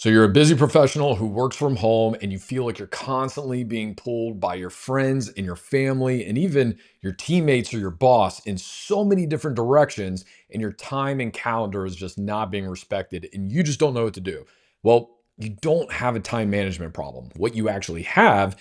So you're a busy professional who works from home and you feel like you're constantly being pulled by your friends and your family and even your teammates or your boss in so many different directions, and your time and calendar is just not being respected and you just don't know what to do. Well, you don't have a time management problem. What you actually have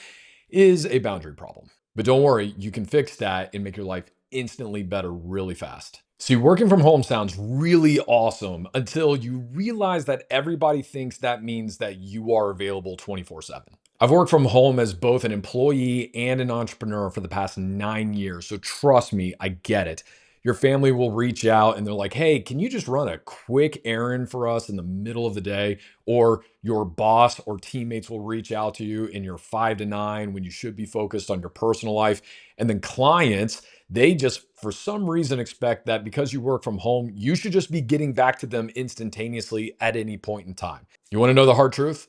is a boundary problem. But don't worry, you can fix that and make your life instantly better really fast. See, working from home sounds really awesome until you realize that everybody thinks that means that you are available 24/7. I've worked from home as both an employee and an entrepreneur for the past 9 years. So trust me, I get it. Your family will reach out and they're like, hey, can you just run a quick errand for us in the middle of the day? Or your boss or teammates will reach out to you in your 5 to 9 when you should be focused on your personal life. And then clients, they just, for some reason, expect that because you work from home, you should just be getting back to them instantaneously at any point in time. You want to know the hard truth?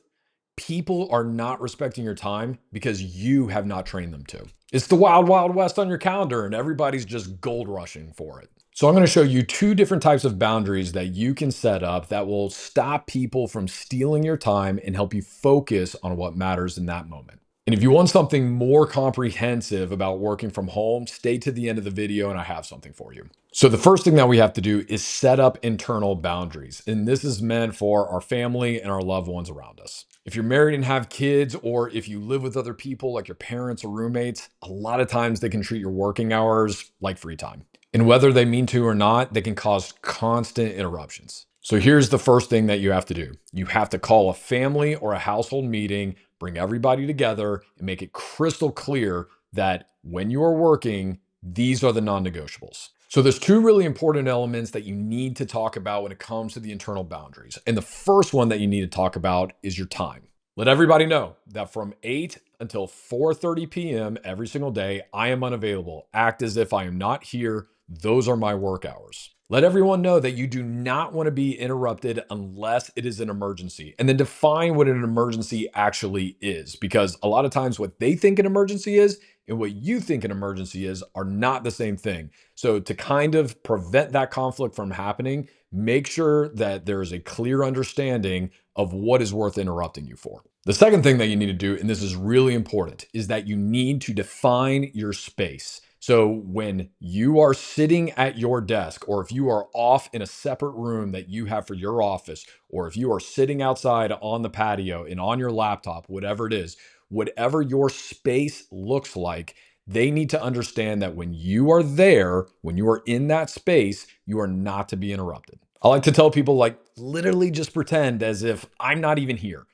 People are not respecting your time because you have not trained them to. It's the wild, wild west on your calendar, and everybody's just gold rushing for it. So, I'm going to show you two different types of boundaries that you can set up that will stop people from stealing your time and help you focus on what matters in that moment. And if you want something more comprehensive about working from home, stay to the end of the video and I have something for you. So the first thing that we have to do is set up internal boundaries. And this is meant for our family and our loved ones around us. If you're married and have kids, or if you live with other people like your parents or roommates, a lot of times they can treat your working hours like free time. And whether they mean to or not, they can cause constant interruptions. So here's the first thing that you have to do. You have to call a family or a household meeting, bring everybody together, and make it crystal clear that when you are working, these are the non-negotiables. So there's two really important elements that you need to talk about when it comes to the internal boundaries. And the first one that you need to talk about is your time. Let everybody know that from 8 until 4:30 p.m. every single day, I am unavailable. Act as if I am not here. Those are my work hours. Let everyone know that you do not want to be interrupted unless it is an emergency. And then define what an emergency actually is, because a lot of times what they think an emergency is and what you think an emergency is are not the same thing. So to kind of prevent that conflict from happening, make sure that there is a clear understanding of what is worth interrupting you for. The second thing that you need to do, and this is really important, is that you need to define your space. So when you are sitting at your desk, or if you are off in a separate room that you have for your office, or if you are sitting outside on the patio and on your laptop, whatever it is, whatever your space looks like, they need to understand that when you are there, when you are in that space, you are not to be interrupted. I like to tell people, like, literally just pretend as if I'm not even here.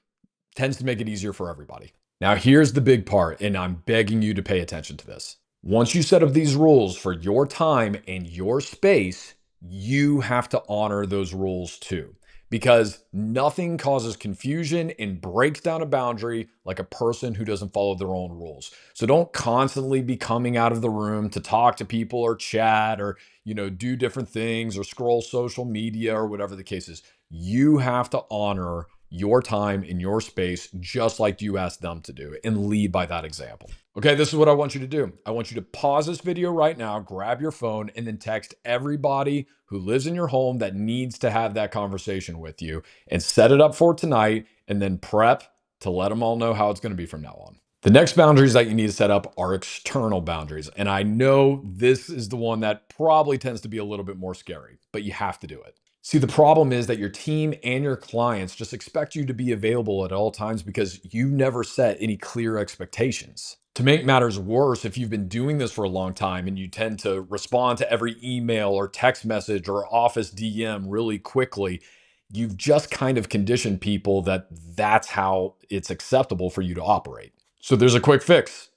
Tends to make it easier for everybody. Now, here's the big part, and I'm begging you to pay attention to this. Once you set up these rules for your time and your space, you have to honor those rules too, because nothing causes confusion and breaks down a boundary like a person who doesn't follow their own rules. So don't constantly be coming out of the room to talk to people or chat or, do different things or scroll social media or whatever the case is. You have to honor your time in your space, just like you asked them to do, and lead by that example. Okay, this is what I want you to do. I want you to pause this video right now, grab your phone, and then text everybody who lives in your home that needs to have that conversation with you, and set it up for tonight, and then prep to let them all know how it's going to be from now on. The next boundaries that you need to set up are external boundaries. And I know this is the one that probably tends to be a little bit more scary, but you have to do it. See, the problem is that your team and your clients just expect you to be available at all times because you never set any clear expectations. To make matters worse, if you've been doing this for a long time and you tend to respond to every email or text message or office DM really quickly, you've just kind of conditioned people that that's how it's acceptable for you to operate. So there's a quick fix.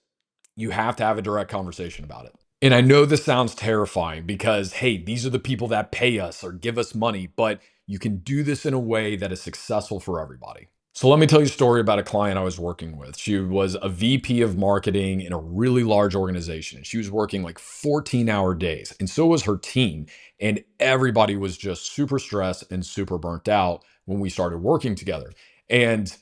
You have to have a direct conversation about it. And I know this sounds terrifying because, hey, these are the people that pay us or give us money, but you can do this in a way that is successful for everybody. So let me tell you a story about a client I was working with. She was a VP of marketing in a really large organization. She was working like 14-hour days, and so was her team. And everybody was just super stressed and super burnt out when we started working together. And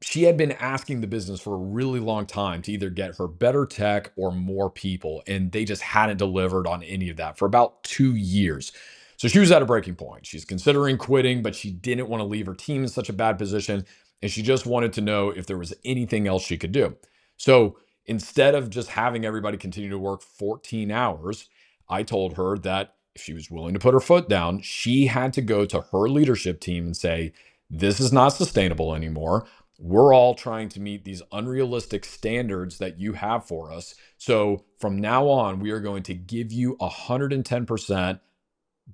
she had been asking the business for a really long time to either get her better tech or more people, and they just hadn't delivered on any of that for about 2 years. So she was at a breaking point. She's considering quitting, but she didn't want to leave her team in such a bad position. And she just wanted to know if there was anything else she could do. So instead of just having everybody continue to work 14 hours, I told her that if she was willing to put her foot down, she had to go to her leadership team and say, this is not sustainable anymore. We're all trying to meet these unrealistic standards that you have for us. So from now on, we are going to give you 110%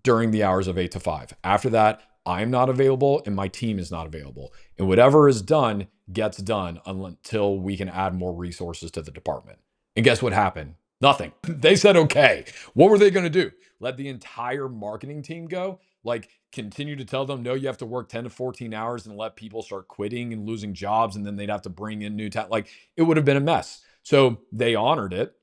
during the hours of 8 to 5. After that, I'm not available and my team is not available. And whatever is done gets done until we can add more resources to the department. And guess what happened? Nothing. They said, okay. What were they going to do? Let the entire marketing team go? Like, continue to tell them, no, you have to work 10 to 14 hours and let people start quitting and losing jobs. And then they'd have to bring in new talent. Like, it would have been a mess. So they honored it.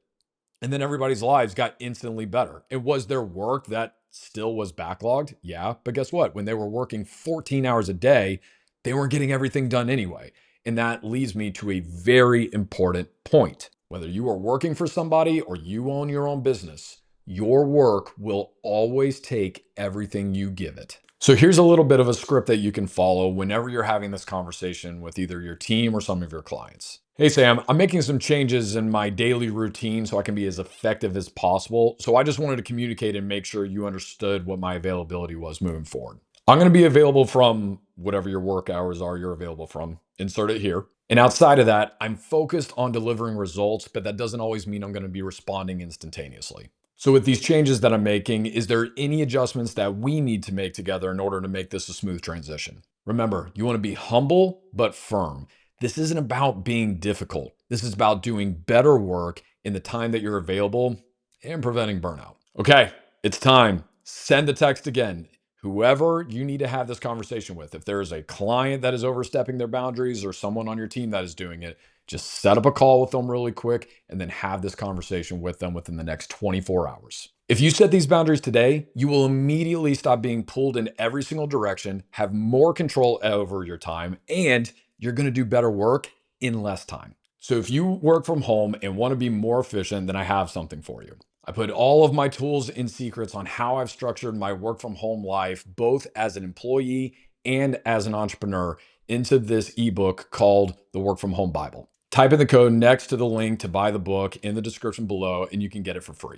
And then everybody's lives got instantly better. It was their work that still was backlogged. Yeah. But guess what? When they were working 14 hours a day, they weren't getting everything done anyway. And that leads me to a very important point. Whether you are working for somebody or you own your own business, your work will always take everything you give it. So here's a little bit of a script that you can follow whenever you're having this conversation with either your team or some of your clients. Hey, Sam, I'm making some changes in my daily routine so I can be as effective as possible. So I just wanted to communicate and make sure you understood what my availability was moving forward. I'm going to be available from whatever your work hours are you're available from. Insert it here. And outside of that, I'm focused on delivering results, but that doesn't always mean I'm going to be responding instantaneously. So with these changes that I'm making, is there any adjustments that we need to make together in order to make this a smooth transition? Remember, you want to be humble but firm. This isn't about being difficult. This is about doing better work in the time that you're available and preventing burnout. Okay, it's time. Send the text again. Whoever you need to have this conversation with, if there is a client that is overstepping their boundaries or someone on your team that is doing it, just set up a call with them really quick and then have this conversation with them within the next 24 hours. If you set these boundaries today, you will immediately stop being pulled in every single direction, have more control over your time, and you're going to do better work in less time. So if you work from home and want to be more efficient, then I have something for you. I put all of my tools and secrets on how I've structured my work from home life, both as an employee and as an entrepreneur, into this ebook called the Work From Home Bible. Type in the code next to the link to buy the book in the description below, and you can get it for free.